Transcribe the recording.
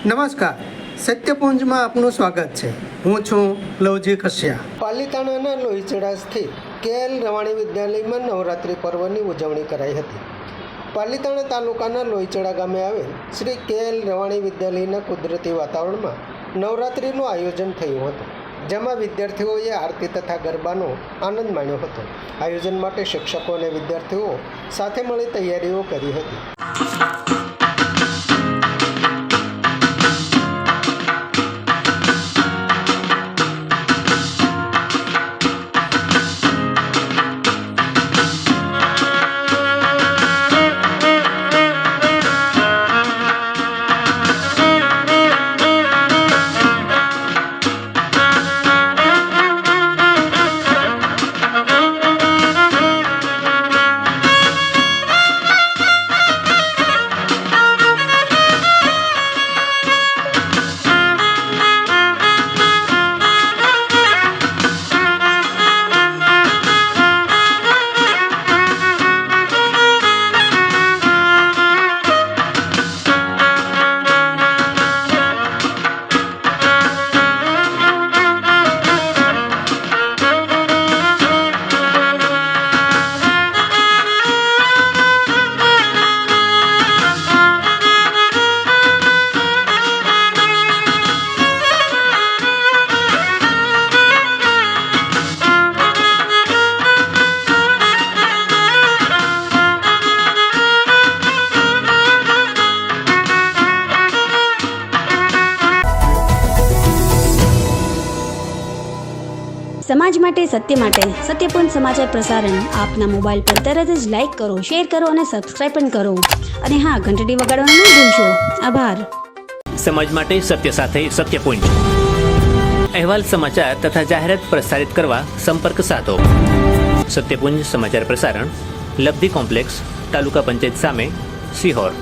નમસ્કાર, સત્યપુંજમાં આપનું સ્વાગત છે. હું છું લવજી કશ્યા. પાલીતાણાના લોહીચડા સ્થિત KL રવાણી વિદ્યાલયમાં નવરાત્રિ પર્વની ઉજવણી કરાઈ હતી. પાલીતાણા તાલુકાના લોહીચડા ગામે આવેલ શ્રી KL રવાણી વિદ્યાલયના કુદરતી વાતાવરણમાં નવરાત્રિનું આયોજન થયું હતું, જેમાં વિદ્યાર્થીઓએ આરતી તથા ગરબાનો આનંદ માણ્યો હતો. આયોજન માટે શિક્ષકો અને વિદ્યાર્થીઓ સાથે મળી તૈયારીઓ કરી હતી. સમાજ માટે સત્ય માટે સત્યપૂર્ણ સમાચાર પ્રસારણ આપના મોબાઈલ પર તરત જ લાઈક કરો, શેર કરો અને સબસ્ક્રાઇબ પણ કરો. અને હા, ઘંટડી વગાડવાનું ન ભૂલશો. આભાર. સમાજ માટે સત્ય સાથે સત્યપુંજ. અહેવાલ, સમાચાર તથા જાહેરાત પ્રસારિત કરવા સંપર્ક સાધો. સત્યપુંજ સમાચાર પ્રસારણ, લબ્ધિ કોમ્પ્લેક્સ, તાલુકા પંચાયત સામે, સિહોર.